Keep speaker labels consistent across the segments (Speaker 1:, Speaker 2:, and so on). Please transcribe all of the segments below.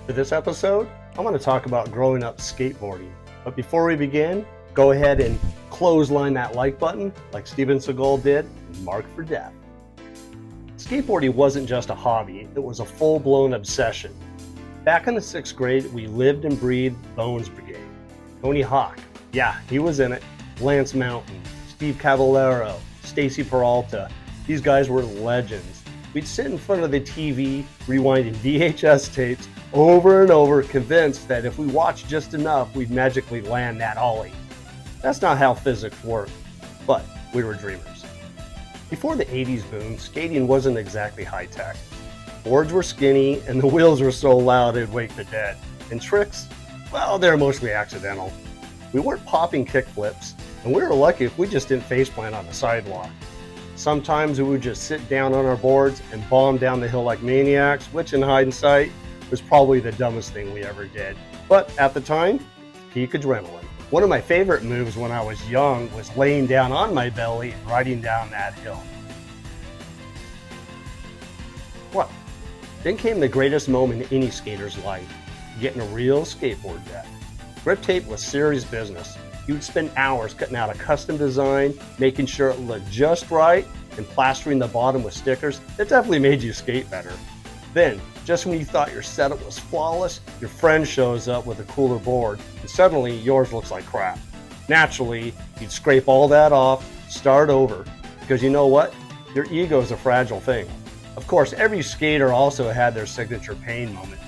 Speaker 1: For this episode, I want to talk about growing up skateboarding. But before we begin, go ahead and clothesline that like button like Steven Seagal did and mark for death. Skateboarding wasn't just a hobby, it was a full-blown obsession. Back in the 6th grade, we lived and breathed Bones Brigade. Tony Hawk, yeah, he was in it. Lance Mountain, Steve Caballero, Stacy Peralta, these guys were legends. We'd sit in front of the TV, rewinding VHS tapes over and over, convinced that if we watched just enough, we'd magically land that ollie. That's not how physics work, but we were dreamers. Before the 80s boom, skating wasn't exactly high-tech. Boards were skinny, and the wheels were so loud it'd wake the dead. And tricks, well, they're mostly accidental. We weren't popping kickflips, and we were lucky if we just didn't faceplant on the sidewalk. Sometimes we would just sit down on our boards and bomb down the hill like maniacs, which in hindsight was probably the dumbest thing we ever did. But at the time, peak adrenaline. One of my favorite moves when I was young was laying down on my belly and riding down that hill. Well, then came the greatest moment in any skater's life, getting a real skateboard deck. Grip tape was serious business. You would spend hours cutting out a custom design, making sure it looked just right, and plastering the bottom with stickers. It definitely made you skate better. Then, just when you thought your setup was flawless, your friend shows up with a cooler board, and suddenly yours looks like crap. Naturally, you'd scrape all that off, start over, because you know what? Your ego is a fragile thing. Of course, every skater also had their signature pain moment.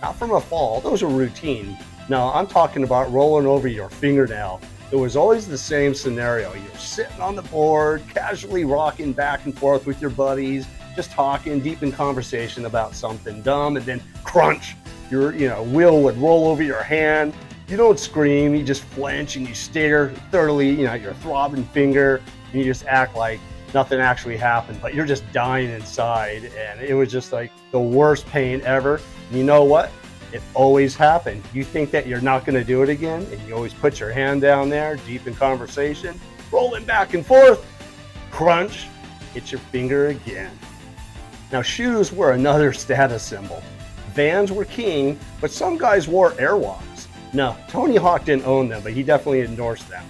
Speaker 1: Not from a fall, those were routine. No, I'm talking about rolling over your fingernail. It was always the same scenario. You're sitting on the board, casually rocking back and forth with your buddies, just talking, deep in conversation about something dumb, and then crunch, your wheel would roll over your hand. You don't scream, you just flinch and you stare thoroughly, at your throbbing finger, and you just act like nothing actually happened, but you're just dying inside, and it was just like the worst pain ever. And you know what? It always happened. You think that you're not going to do it again, and you always put your hand down there, deep in conversation, rolling back and forth, crunch, hit your finger again. Now, shoes were another status symbol. Vans were king, but some guys wore Airwalks. No, Tony Hawk didn't own them, but he definitely endorsed them.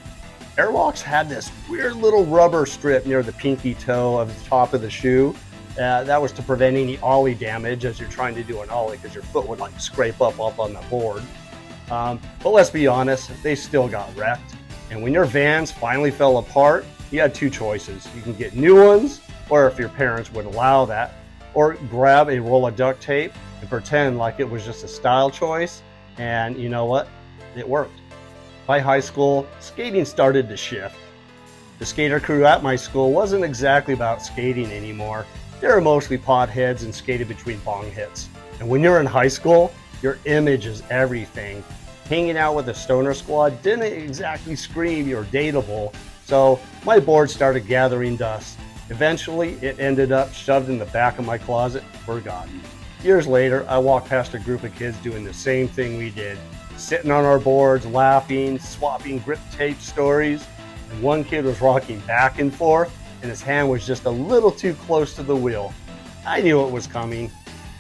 Speaker 1: Airwalks had this weird little rubber strip near the pinky toe of the top of the shoe. That was to prevent any ollie damage as you're trying to do an ollie, because your foot would scrape up on the board. But let's be honest, they still got wrecked. And when your Vans finally fell apart, you had two choices. You can get new ones, or if your parents would allow that, or grab a roll of duct tape and pretend like it was just a style choice. And you know what? It worked. By high school, skating started to shift. The skater crew at my school wasn't exactly about skating anymore. They were mostly potheads and skated between bong hits. And when you're in high school, your image is everything. Hanging out with the stoner squad didn't exactly scream you're dateable, so my board started gathering dust. Eventually, it ended up shoved in the back of my closet, forgotten. Years later, I walked past a group of kids doing the same thing we did, sitting on our boards, laughing, swapping grip tape stories, and one kid was rocking back and forth, and his hand was just a little too close to the wheel. I knew it was coming.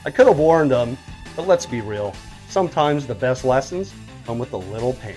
Speaker 1: I could have warned him, but let's be real. Sometimes the best lessons come with a little pain.